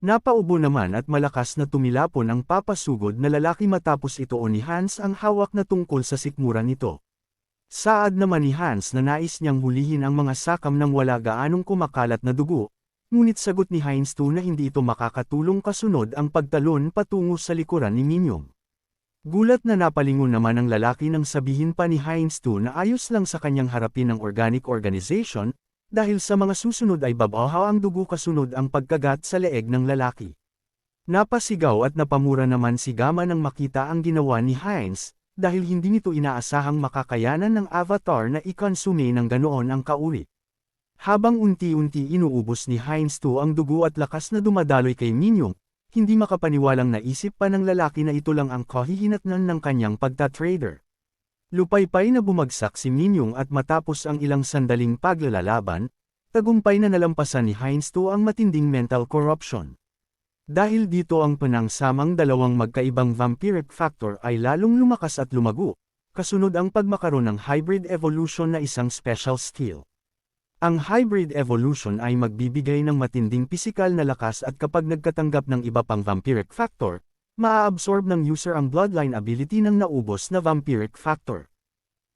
Napaubo naman at malakas na tumilapon ang papasugod na lalaki matapos ito ni Hans ang hawak na tungkol sa sikmura nito. Saad naman ni Hans na nais niyang hulihin ang mga sakam nang wala gaanong kumakalat na dugo, ngunit sagot ni Heinz 2 na hindi ito makakatulong kasunod ang pagtalon patungo sa likuran ni Minyong. Gulat na napalingon naman ang lalaki nang sabihin pa ni Heinz 2 na ayos lang sa kanyang harapin ang organic organization, dahil sa mga susunod ay babahaw ang dugo kasunod ang pagkagat sa leeg ng lalaki. Napasigaw at napamura naman si Gamma nang makita ang ginawa ni Heinz, dahil hindi nito inaasahang makakayanan ng avatar na ikonsume ng ganoon ang kauri. Habang unti-unti inuubos ni Heinz 2 ang dugo at lakas na dumadaloy kay Minyong, hindi makapaniwalang naisip pa ng lalaki na ito lang ang kahihinatnan ng kanyang pagtatrader. Lupaypay na bumagsak si Minyong at matapos ang ilang sandaling paglalaban, tagumpay na nalampasan ni Heinz 2 ang matinding mental corruption. Dahil dito ang panangsamang dalawang magkaibang vampiric factor ay lalong lumakas at lumago, kasunod ang pagmakaroon ng hybrid evolution na isang special skill. Ang hybrid evolution ay magbibigay ng matinding pisikal na lakas at kapag nagkatanggap ng iba pang vampiric factor, maa-absorb ng user ang bloodline ability ng naubos na vampiric factor.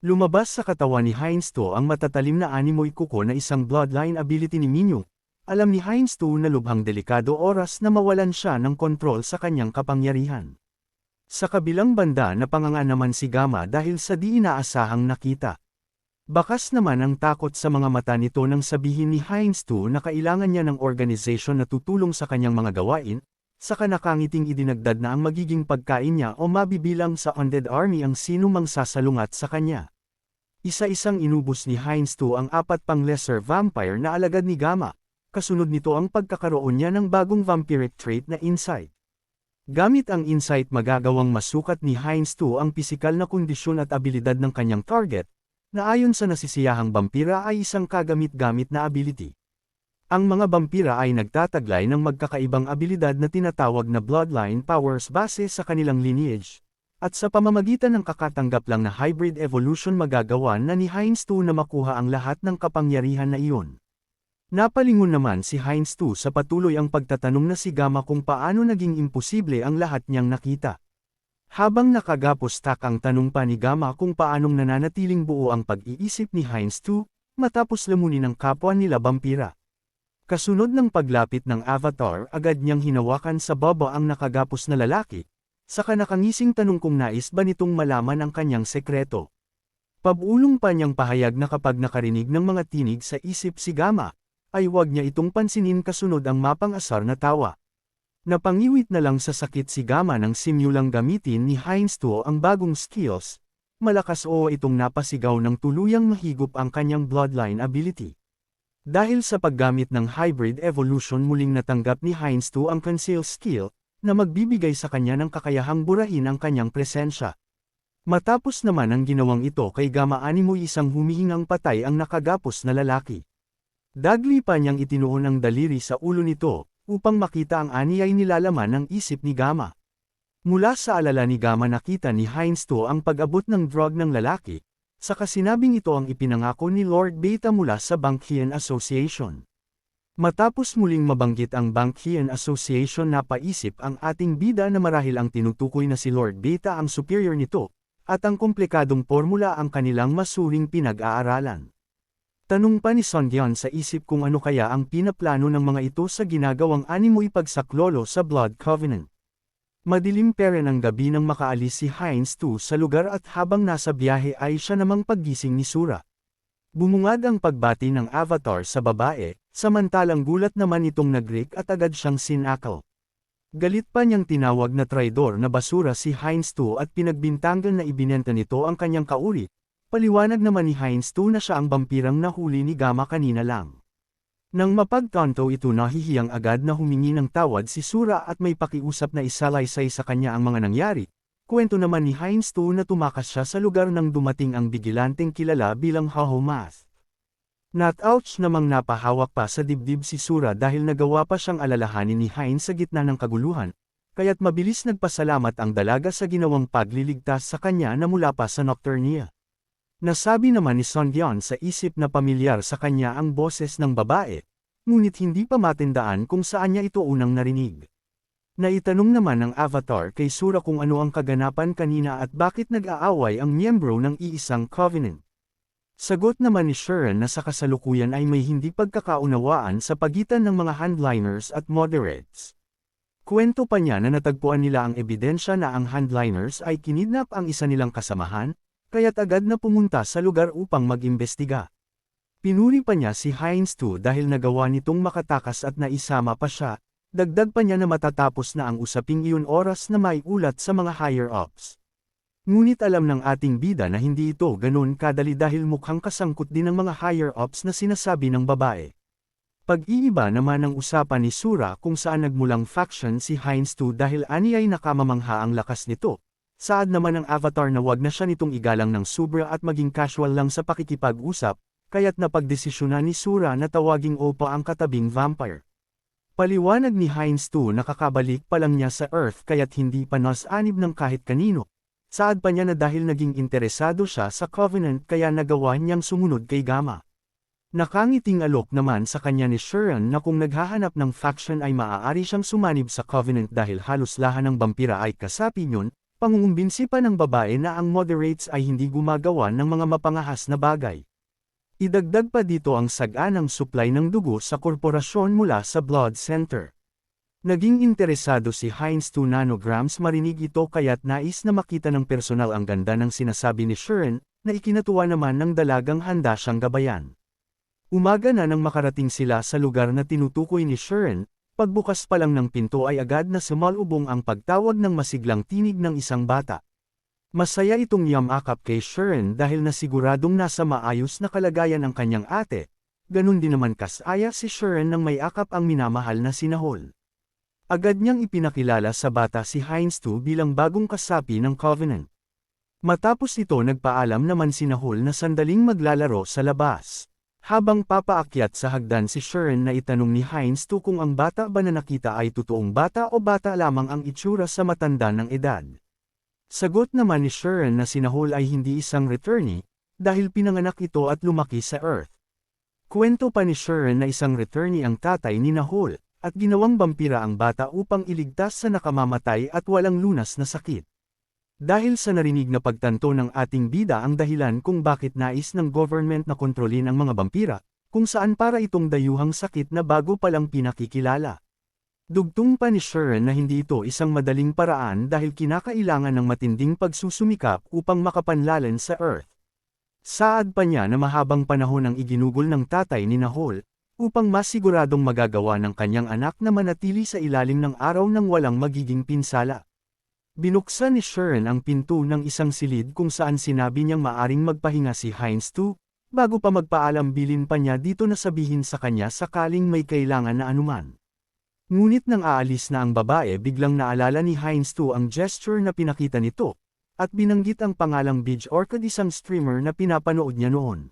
Lumabas sa katawan ni Heinz 2 ang matatalim na animoy kuko na isang bloodline ability ni Minyong. Alam ni Heinz 2 na lubhang delikado oras na mawalan siya ng kontrol sa kanyang kapangyarihan. Sa kabilang banda napanganga naman si Gamma dahil sa di inaasahang nakita. Bakas naman ang takot sa mga mata nito nang sabihin ni Heinz 2 na kailangan niya ng organization na tutulong sa kanyang mga gawain, saka nakangiting idinagdad na ang magiging pagkain niya o mabibilang sa undead army ang sino mang sasalungat sa kanya. Isa-isang inubos ni Heinz 2 ang 4 pang lesser vampire na alagad ni Gamma, kasunod nito ang pagkakaroon niya ng bagong vampiric trait na insight. Gamit ang insight magagawang masukat ni Heinz 2 ang pisikal na kondisyon at abilidad ng kanyang target, na ayon sa nasisiyahang vampira ay isang kagamit-gamit na ability. Ang mga vampira ay nagtataglay ng magkakaibang abilidad na tinatawag na bloodline powers base sa kanilang lineage, at sa pamamagitan ng kakatanggap lang na hybrid evolution magagawa na ni Heinz 2 na makuha ang lahat ng kapangyarihan na iyon. Napalingon naman si Heinz 2 sa patuloy ang pagtatanong na si Gamma kung paano naging imposible ang lahat niyang nakita. Habang nakagapos-tak ang tanong pa ni Gamma kung paanong nananatiling buo ang pag-iisip ni Heinz 2, matapos lamunin ng kapwa nila vampira. Kasunod ng paglapit ng avatar agad niyang hinawakan sa baba ang nakagapos na lalaki, saka nakangising tanong kung nais ba nitong malaman ang kanyang sekreto. Pabulong pa niyang pahayag na kapag nakarinig ng mga tinig sa isip si Gamma, ay huwag niya itong pansinin kasunod ang mapang-asar na tawa. Napangiwit na lang sa sakit si Gamma nang simulang gamitin ni Heinz 2 ang bagong skills, malakas o itong napasigaw ng tuluyang mahigop ang kanyang bloodline ability. Dahil sa paggamit ng hybrid evolution muling natanggap ni Heinz 2 ang conceal skill, na magbibigay sa kanya ng kakayahang burahin ang kanyang presensya. Matapos naman ang ginawang ito kay Gamma animoy isang humihingang patay ang nakagapos na lalaki. Dagli pa niyang itinuon ang daliri sa ulo nito, upang makita ang ani ay nilalaman ng isip ni Gamma. Mula sa alala ni Gamma nakita ni Heinz 2 ang pag-abot ng drug ng lalaki, saka sinabing ito ang ipinangako ni Lord Beta mula sa Bankhian Association. Matapos muling mabanggit ang Bankhian Association napaisip ang ating bida na marahil ang tinutukoy na si Lord Beta ang superior nito, at ang komplikadong formula ang kanilang masuring pinag-aaralan. Tanong pa ni Songyeon sa isip kung ano kaya ang pinaplano ng mga ito sa ginagawang animoy pagsaklolo sa Blood Covenant. Madilim pa rin ang gabi nang makaalis si Heinz 2 sa lugar at habang nasa biyahe ay siya namang paggising ni Sura. Bumungad ang pagbati ng avatar sa babae, samantalang gulat naman itong nagrik at agad siyang sinakal. Galit pa niyang tinawag na traidor na basura si Heinz 2 at pinagbintangan na ibinenta nito ang kanyang kauri. Paliwanag naman ni Heinz 2 na siya ang vampirang nahuli ni Gamma kanina lang. Nang mapagtanto ito nahihiyang agad na humingi ng tawad si Sura at may pakiusap na isalaysay sa kanya ang mga nangyari. Kwento naman ni Heinz 2 na tumakas siya sa lugar nang dumating ang bigilanteng kilala bilang Hahomath. Not-ouch namang napahawak pa sa dibdib si Sura dahil nagawa pa siyang alalahanin ni Heinz sa gitna ng kaguluhan, kaya't mabilis nagpasalamat ang dalaga sa ginawang pagliligtas sa kanya na mula pa sa Nocturnia. Nasabi naman ni Songyeon sa isip na pamilyar sa kanya ang boses ng babae, ngunit hindi pa matindaan kung saan niya ito unang narinig. Naitanong naman ng Avatar kay Sura kung ano ang kaganapan kanina at bakit nag-aaway ang miyembro ng iisang Covenant. Sagot naman ni Shuren na sa kasalukuyan ay may hindi pagkakaunawaan sa pagitan ng mga handliners at moderates. Kwento pa niya na natagpuan nila ang ebidensya na ang handliners ay kinidnap ang isa nilang kasamahan, kaya't agad na pumunta sa lugar upang mag-imbestiga. Pinuri pa niya si Heinz 2 dahil nagawa nitong makatakas at naisama pa siya, dagdag pa niya na matatapos na ang usaping iyon oras na may ulat sa mga higher-ups. Ngunit alam ng ating bida na hindi ito ganoon kadali dahil mukhang kasangkot din ng mga higher-ups na sinasabi ng babae. Pag-iiba naman ang usapan ni Sura kung saan nagmulang faction si Heinz 2 dahil ani ay nakamamangha ang lakas nito. Saad naman ng Avatar na wag na siya nitong igalang ng sobra at maging casual lang sa pakikipag-usap, kaya't napagdesisyonan ni Sura na tawaging Oppa ang katabing vampire. Paliwanag ni Heinz 2 na kakabalik pa lang niya sa Earth kaya't hindi pa nas-anib ng kahit kanino. Saad pa niya na dahil naging interesado siya sa Covenant kaya nagawa niyang sumunod kay Gamma. Nakangiting alok naman sa kanya ni Shuren na kung naghahanap ng faction ay maaari siyang sumanib sa Covenant dahil halos lahat ng vampira ay kasapi niyon, pangungumbinsi pa ng babae na ang moderates ay hindi gumagawa ng mga mapangahas na bagay. Idagdag pa dito ang saganang supply ng dugo sa korporasyon mula sa Blood Center. Naging interesado si Heinz 2 nanograms marinig ito kaya't nais na makita ng personal ang ganda ng sinasabi ni Shuren, na ikinatuwa naman ng dalagang handa siyang gabayan. Umaga na nang makarating sila sa lugar na tinutukoy ni Shuren, pagbukas pa lang ng pinto ay agad na sumalubong ang pagtawag ng masiglang tinig ng isang bata. Masaya itong yamakap kay Shuren dahil nasiguradong nasa maayos na kalagayan ang kanyang ate, ganun din naman kasaya si Shuren nang may akap ang minamahal na si Nahol. Agad niyang ipinakilala sa bata si Heinz 2 bilang bagong kasapi ng Covenant. Matapos ito nagpaalam naman si Nahol na sandaling maglalaro sa labas. Habang papaakyat sa hagdan si Shuren na itanong ni Heinz 2 kung ang bata ba na nakita ay totoong bata o bata lamang ang itsura sa matanda ng edad. Sagot naman ni Shuren na si Nahol ay hindi isang returnee, dahil pinanganak ito at lumaki sa Earth. Kwento pa ni Shuren na isang returnee ang tatay ni Nahol, at ginawang vampira ang bata upang iligtas sa nakamamatay at walang lunas na sakit. Dahil sa narinig na pagtanto ng ating bida ang dahilan kung bakit nais ng government na kontrolin ang mga vampira, kung saan para itong dayuhang sakit na bago palang pinakikilala. Dugtong pa ni Shuren na hindi ito isang madaling paraan dahil kinakailangan ng matinding pagsusumikap upang makapanlalan sa Earth. Saad pa niya na mahabang panahon ang iginugol ng tatay ni Nahol, upang masiguradong magagawa ng kanyang anak na manatili sa ilalim ng araw nang walang magiging pinsala. Binuksan ni Shuren ang pinto ng isang silid kung saan sinabi niyang maaring magpahinga si Heinz 2, bago pa magpaalam bilin pa niya dito na sabihin sa kanya sakaling may kailangan na anuman. Ngunit nang aalis na ang babae biglang naalala ni Heinz 2 ang gesture na pinakita nito, at binanggit ang pangalang Beach Orchid isang streamer na pinapanood niya noon.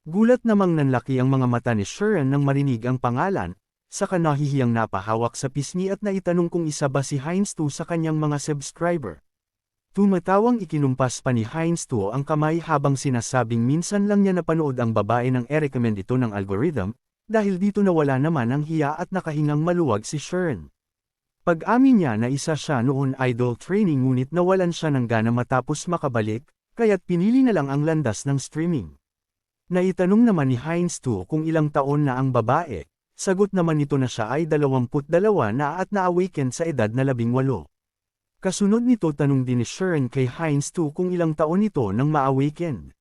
Gulat namang nanlaki ang mga mata ni Shuren nang marinig ang pangalan, saka nahihiyang napahawak sa pisngi at naitanong kung isa ba si Heinz 2 sa kanyang mga subscriber. Tumatawang ikinumpas pa ni Heinz 2 ang kamay habang sinasabing minsan lang niya napanood ang babae nang i-recommend ito ng algorithm, dahil dito nawala naman ang hiya at nakahingang maluwag si Shuren. Pag-amin niya na isa siya noon idol training ngunit nawalan siya ng gana matapos makabalik, kaya't pinili na lang ang landas ng streaming. Naitanong naman ni Heinz 2 kung ilang taon na ang babae, sagot naman nito na siya ay 22 na at na-awaken sa edad na 18. Kasunod nito tanong din ni Shuren kay Heinz 2 kung ilang taon ito nang ma-awaken.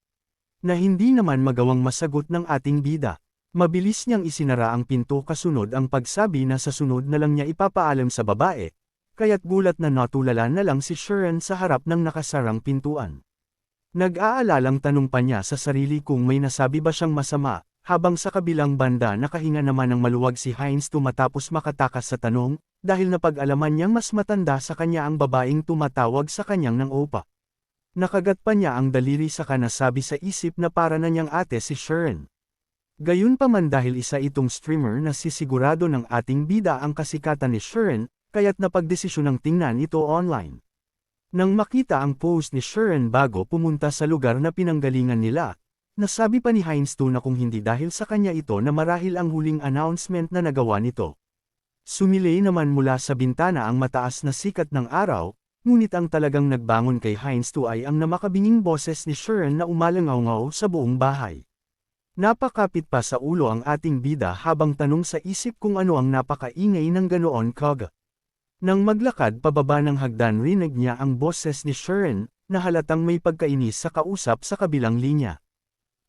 Na hindi naman magawang masagot ng ating bida. Mabilis niyang isinara ang pinto kasunod ang pagsabi na sa sunod na lang niya ipapaalam sa babae, kaya't gulat na natulala na lang si Shuren sa harap ng nakasarang pintuan. Nag-aalalang tanong pa niya sa sarili kung may nasabi ba siyang masama, habang sa kabilang banda nakahinga naman ng maluwag si Heinz 2 matapos makatakas sa tanong, dahil napag-alaman niyang mas matanda sa kanya ang babaeng tumatawag sa kanyang ng Oppa. Nakagat pa niya ang daliri saka nasabi sa isip na para na niyang ate si Shuren. Gayunpaman dahil isa itong streamer na sisigurado ng ating bida ang kasikatan ni Shuren, kaya't napagdesisyonang tingnan ito online. Nang makita ang post ni Shuren bago pumunta sa lugar na pinanggalingan nila, Nasabi pa ni Heinz 2 na kung hindi dahil sa kanya ito na marahil ang huling announcement na nagawa nito. Sumilay naman mula sa bintana ang mataas na sikat ng araw, ngunit ang talagang nagbangon kay Heinz 2 ay ang namakabinging boses ni Sharon na umalangaw-ngaw sa buong bahay. Napakapit pa sa ulo ang ating bida habang tanong sa isip kung ano ang napakaingay ng ganoon kaga. Nang maglakad pababa ng hagdan rinig niya ang boses ni Sharon, na halatang may pagkainis sa kausap sa kabilang linya.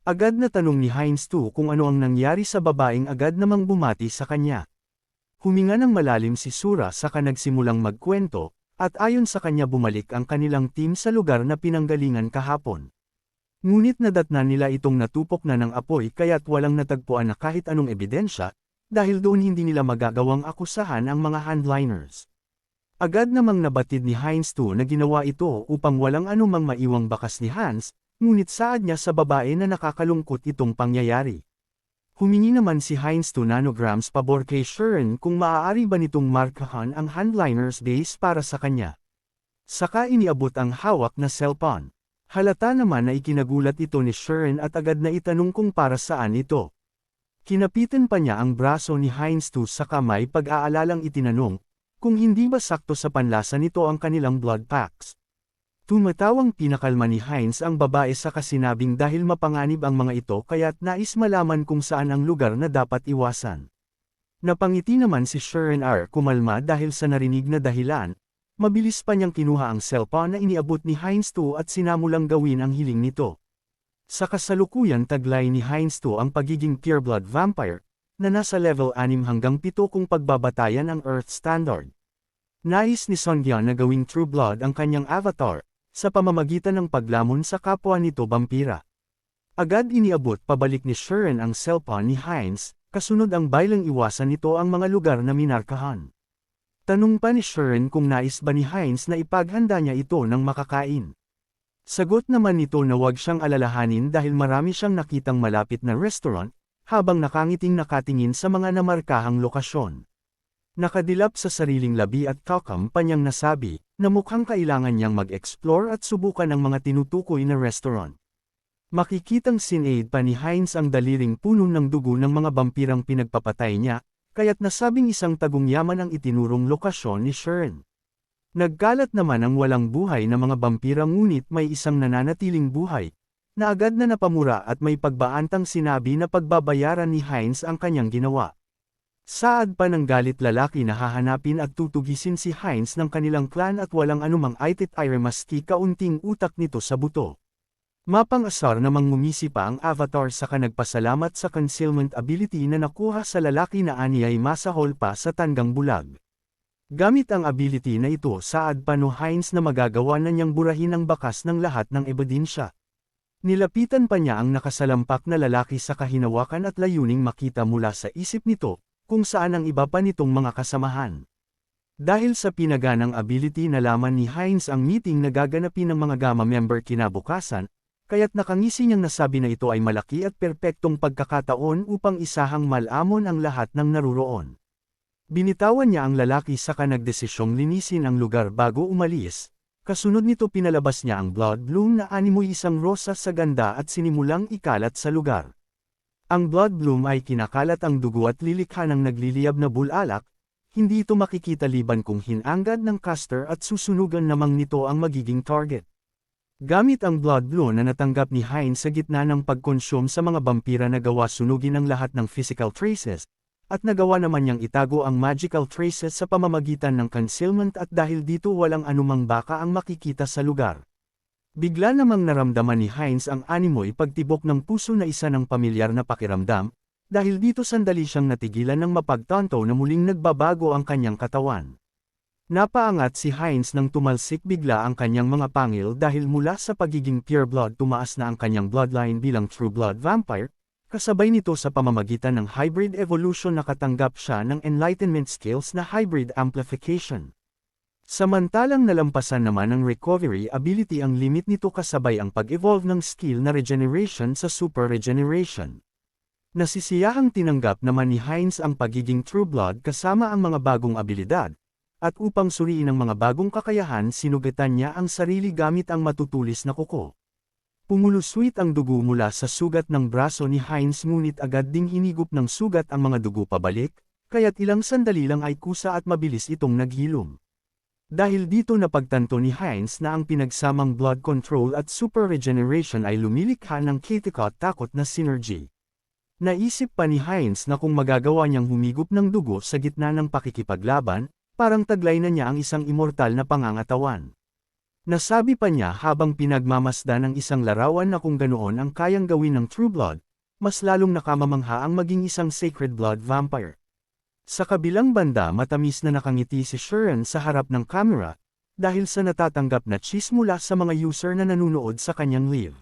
Agad na tanong ni Heinz 2 kung ano ang nangyari sa babaeng agad namang bumati sa kanya. Huminga ng malalim si Sura saka nagsimulang magkwento, at ayon sa kanya bumalik ang kanilang team sa lugar na pinanggalingan kahapon. Ngunit nadatnan nila itong natupok na ng apoy kaya't walang natagpuan na kahit anong ebidensya, dahil doon hindi nila magagawang akusahan ang mga handliners. Agad namang nabatid ni Heinz 2 na ginawa ito upang walang anumang maiwang bakas ni Hans, ngunit saad niya sa babae na nakakalungkot itong pangyayari. Humingi naman si Heinz 2 nanograms pabor kay Sharon kung maaari ba nitong markahan ang handliners base para sa kanya. Saka iniabot ang hawak na cellphone. Halata naman na ikinagulat ito ni Sharon at agad na itanong kung para saan ito. Kinapitan pa niya ang braso ni Heinz 2 sa kamay pag-aalalang itinanong, kung hindi ba sakto sa panlasa nito ang kanilang blood packs. Tumatawang pinakalma ni Heinz ang babae sa kasinabing dahil mapanganib ang mga ito kaya't nais malaman kung saan ang lugar na dapat iwasan. Napangiti naman si Sharon R. kumalma dahil sa narinig na dahilan, mabilis pa niyang kinuha ang cellphone na iniabot ni Heinz 2 at sinamulang gawin ang hiling nito. Sa kasalukuyan taglay ni Heinz 2 ang pagiging pureblood vampire, na nasa level 6 hanggang 7 kung pagbabatayan ang Earth Standard. Nais ni Songyan na gawing True Blood ang kanyang avatar, sa pamamagitan ng paglamon sa kapwa nito vampira. Agad iniabot pabalik ni Sharon ang cellphone ni Heinz, kasunod ang bailang iwasan nito ang mga lugar na minarkahan. Tanong pa ni Sharon kung nais ba ni Heinz na ipaghanda niya ito ng makakain. Sagot naman nito na huwag siyang alalahanin dahil marami siyang nakitang malapit na restaurant, habang nakangiting nakatingin sa mga namarkahang lokasyon. Nakadilap sa sariling labi at kakam pa niyang nasabi, na mukhang kailangan niyang mag-explore at subukan ang mga tinutukoy na restaurant. Makikitang sinade pa ni Heinz ang daliring puno ng dugo ng mga vampirang pinagpapatay niya, kaya't nasabing isang tagong yaman ang itinurong lokasyon ni Sharon. Nagkalat naman ang walang buhay na mga vampira ngunit may isang nananatiling buhay, na agad na napamura at may pagbaantang sinabi na pagbabayaran ni Heinz ang kanyang ginawa. Saad pa ng galit lalaki na hahanapin at tutugisin si Heinz ng kanilang clan at walang anumang aitit ay maski kaunting utak nito sa buto. Mapang-asar namang ngumisi pa ang avatar saka nagpasalamat sa concealment ability na nakuha sa lalaki na aniyay masahol pa sa tanggang bulag. Gamit ang ability na ito saad pa no Heinz na magagawa na niyang burahin ang bakas ng lahat ng ebidensya. Nilapitan pa niya ang nakasalampak na lalaki sa kahinawakan at layuning makita mula sa isip nito, kung saan ang iba pa nitong mga kasamahan. Dahil sa pinaganang ability nalaman ni Heinz ang meeting na gaganapin ng mga Gamma member kinabukasan, kaya't nakangisi niyang nasabi na ito ay malaki at perpektong pagkakataon upang isahang malamon ang lahat ng naruroon. Binitawan niya ang lalaki saka nagdesisyong linisin ang lugar bago umalis, kasunod nito pinalabas niya ang blood bloom na animoy isang rosa sa ganda at sinimulang ikalat sa lugar. Ang blood bloom ay kinakalat ang dugo at lilikha ng nagliliyab na bulalak, hindi ito makikita liban kung hinanggad ng caster at susunugan namang nito ang magiging target. Gamit ang blood bloom na natanggap ni Heinz sa gitna ng pagkonsyum sa mga vampira na gawa sunugin ang lahat ng physical traces, at nagawa naman niyang itago ang magical traces sa pamamagitan ng concealment at dahil dito walang anumang baka ang makikita sa lugar. Bigla namang naramdaman ni Heinz ang animoy pagtibok ng puso na isa ng pamilyar na pakiramdam, dahil dito sandali siyang natigilan ng mapagtanto na muling nagbabago ang kanyang katawan. Napaangat si Heinz nang tumalsik bigla ang kanyang mga pangil dahil mula sa pagiging pure blood tumaas na ang kanyang bloodline bilang true blood vampire, kasabay nito sa pamamagitan ng hybrid evolution nakatanggap siya ng enlightenment skills na hybrid amplification. Samantalang nalampasan naman ng recovery ability ang limit nito kasabay ang pag-evolve ng skill na regeneration sa super regeneration. Nasisiyahang tinanggap naman ni Heinz ang pagiging true blood kasama ang mga bagong abilidad, at upang suriin ang mga bagong kakayahan sinugatan niya ang sarili gamit ang matutulis na kuko. Pumuluswit ang dugo mula sa sugat ng braso ni Hines ngunit agad ding hinigop ng sugat ang mga dugo pabalik, kaya't ilang sandali lang ay kusa at mabilis itong naghilom. Dahil dito napagtanto ni Hines na ang pinagsamang blood control at super regeneration ay lumilikha ng katakot-takot na synergy. Naisip pa ni Hines na kung magagawa niyang humigop ng dugo sa gitna ng pakikipaglaban, parang taglay na niya ang isang immortal na pangangatawan. Nasabi pa niya habang pinagmamasdan ng isang larawan na kung ganoon ang kayang gawin ng True Blood, mas lalong nakamamangha ang maging isang Sacred Blood Vampire. Sa kabilang banda matamis na nakangiti si Sharon sa harap ng camera, dahil sa natatanggap na cheese mula sa mga user na nanunood sa kanyang live.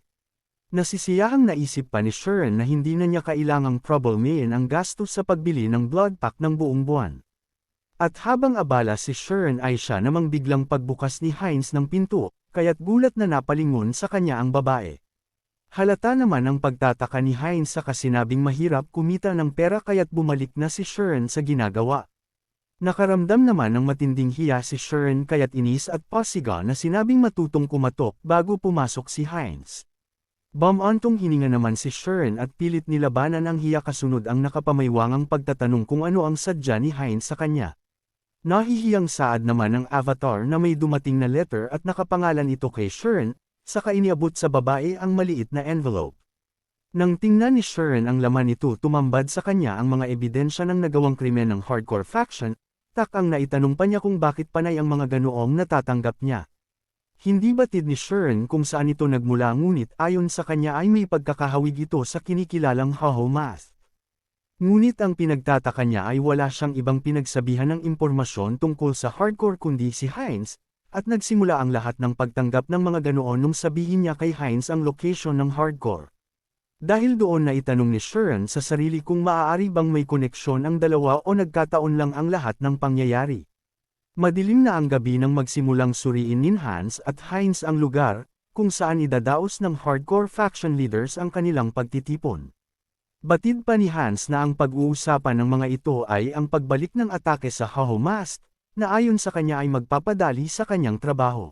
Nasisiyahang naisip pa ni Sharon na hindi na niya kailangang problemahin ang gastos sa pagbili ng blood pack ng buong buwan. At habang abala si Sharon ay siya namang biglang pagbukas ni Hines ng pinto, kaya't gulat na napalingon sa kanya ang babae. Halata naman ang pagtataka ni Hines sa kasinabing mahirap kumita ng pera kaya't bumalik na si Sharon sa ginagawa. Nakaramdam naman ng matinding hiya si Sharon kaya't inis at pasiga na sinabing matutong kumatok bago pumasok si Hines. Bumantong hininga naman si Sharon at pilit nilabanan ang hiya kasunod ang nakapamaywang pagtatanong kung ano ang sadya ni Hines sa kanya. Nahihiyang saad naman ang avatar na may dumating na letter at nakapangalan ito kay Sharon, saka iniabot sa babae ang maliit na envelope. Nang tingnan ni Sharon ang laman nito tumambad sa kanya ang mga ebidensya ng nagawang krimen ng hardcore faction, takang naitanong pa niya kung bakit panay ang mga ganoong natatanggap niya. Hindi batid ni Sharon kung saan ito nagmula ngunit ayon sa kanya ay may pagkakahawig ito sa kinikilalang Haho Math. Ngunit ang pinagtataka niya ay wala siyang ibang pinagsabihan ng impormasyon tungkol sa hardcore kundi si Hines, at nagsimula ang lahat ng pagtanggap ng mga ganoon nung sabihin niya kay Hines ang location ng hardcore. Dahil doon na itanong ni Sharon sa sarili kung maaari bang may koneksyon ang dalawa o nagkataon lang ang lahat ng pangyayari. Madilim na ang gabi nang magsimulang suriin ni Hans at Hines ang lugar, kung saan idadaos ng hardcore faction leaders ang kanilang pagtitipon. Batid pa ni Hans na ang pag-uusapan ng mga ito ay ang pagbalik ng atake sa Haho Mask, na ayon sa kanya ay magpapadali sa kanyang trabaho.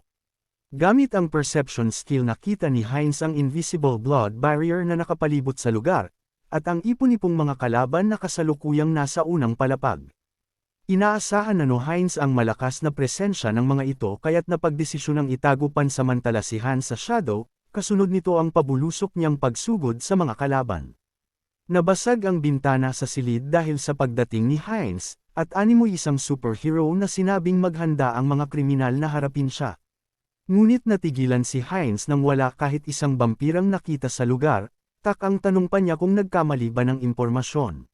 Gamit ang perception skill nakita ni Hines ang invisible blood barrier na nakapalibot sa lugar, at ang ipon-ipong mga kalaban na kasalukuyang nasa unang palapag. Inaasahan na ni Hines ang malakas na presensya ng mga ito kaya't napagdesisyonang itago pansamantala si Hans sa shadow, kasunod nito ang pabulusok niyang pagsugod sa mga kalaban. Nabasag ang bintana sa silid dahil sa pagdating ni Hines, at animoy isang superhero na sinabing maghanda ang mga kriminal na harapin siya. Ngunit natigilan si Hines nang wala kahit isang bampirang nakita sa lugar, takang tanong pa niya kung nagkamali ba ng impormasyon.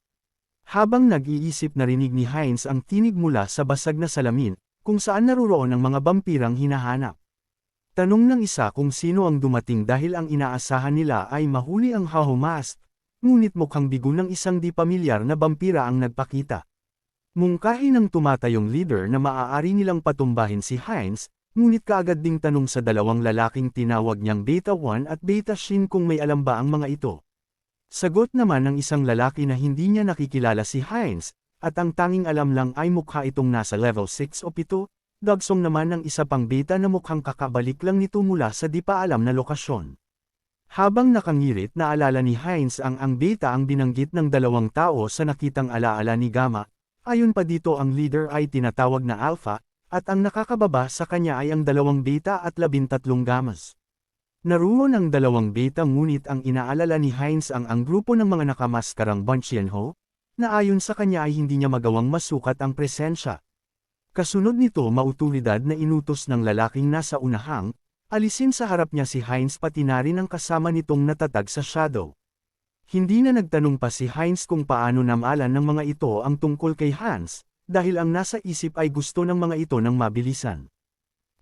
Habang nag-iisip narinig ni Hines ang tinig mula sa basag na salamin, kung saan naruroon ang mga bampirang hinahanap. Tanong ng isa kung sino ang dumating dahil ang inaasahan nila ay mahuli ang Haho Mask, ngunit mukhang bigo ng isang di pamilyar na bampira ang nagpakita. Mungkahi ng tumatayong leader na maaari nilang patumbahin si Hines, ngunit kaagad ding tanong sa dalawang lalaking tinawag niyang Beta 1 at Beta Shin kung may alam ba ang mga ito. Sagot naman ng isang lalaki na hindi niya nakikilala si Hines, at ang tanging alam lang ay mukha itong nasa level 6 o 7, dagsong naman ng isa pang beta na mukhang kakabalik lang nito mula sa di pa alam na lokasyon. Habang nakangirit naalala ni Hines ang beta ang binanggit ng dalawang tao sa nakitang alaala ni Gamma, ayon pa dito ang leader ay tinatawag na Alpha, at ang nakakababa sa kanya ay ang dalawang beta at 13 gammas. Naroon ang dalawang beta ngunit ang inaalala ni Hines ang grupo ng mga nakamaskarang Bunchienho, na ayon sa kanya ay hindi niya magawang masukat ang presensya. Kasunod nito mauturidad na inutos ng lalaking nasa unahang, alisin sa harap niya si Hines pati na rin ang kasama nitong natatag sa shadow. Hindi na nagtanong pa si Hines kung paano namalan ng mga ito ang tungkol kay Hans, dahil ang nasa isip ay gusto ng mga ito ng mabilisan.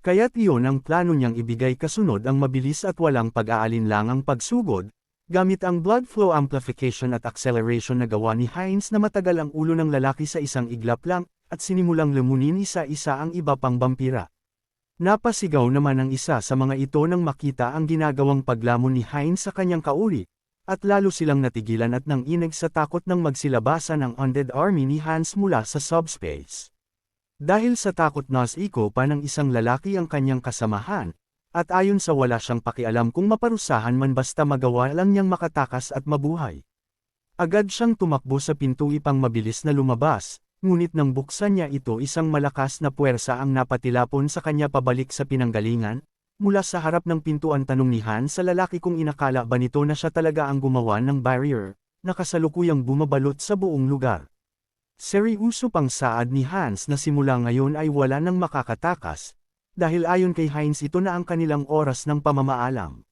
Kaya't iyon ang plano niyang ibigay kasunod ang mabilis at walang pag-aalinlangang pagsugod, gamit ang blood flow amplification at acceleration na gawa ni Hines na matagal ang ulo ng lalaki sa isang iglap lang, at sinimulang lumunin isa-isa ang iba pang bampira. Napasigaw naman ang isa sa mga ito nang makita ang ginagawang paglamon ni Hines sa kanyang kauri, at lalo silang natigilan at nanginig sa takot nang magsilabasan ang undead army ni Hans mula sa subspace. Dahil sa takot nas iko pa ng isang lalaki ang kanyang kasamahan, At ayon sa wala siyang pakialam kung maparusahan man basta magawa lang niyang makatakas at mabuhay. Agad siyang tumakbo sa pinto ipang mabilis na lumabas, ngunit nang buksan niya ito isang malakas na puwersa ang napatilapon sa kanya pabalik sa pinanggalingan. Mula sa harap ng pintuan tanong ni Hans sa lalaki kung inakala ba nito na siya talaga ang gumawa ng barrier, na kasalukuyang bumabalot sa buong lugar. Seryoso pang saad ni Hans na simula ngayon ay wala nang makakatakas, dahil ayon kay Heinz ito na ang kanilang oras ng pamamaalam.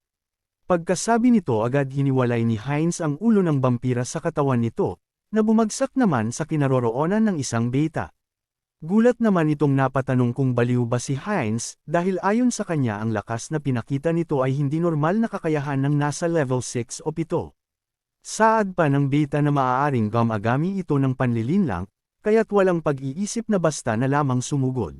Pagkasabi nito agad hiniwalay ni Heinz ang ulo ng bampira sa katawan nito, na bumagsak naman sa kinaroroonan ng isang beta. Gulat naman itong napatanong kung baliw ba si Heinz, dahil ayon sa kanya ang lakas na pinakita nito ay hindi normal na kakayahan ng nasa level 6 o 7. Saad pa ng beta na maaaring gumagami ito ng panlilinlang, kaya't walang pag-iisip na basta na lamang sumugod.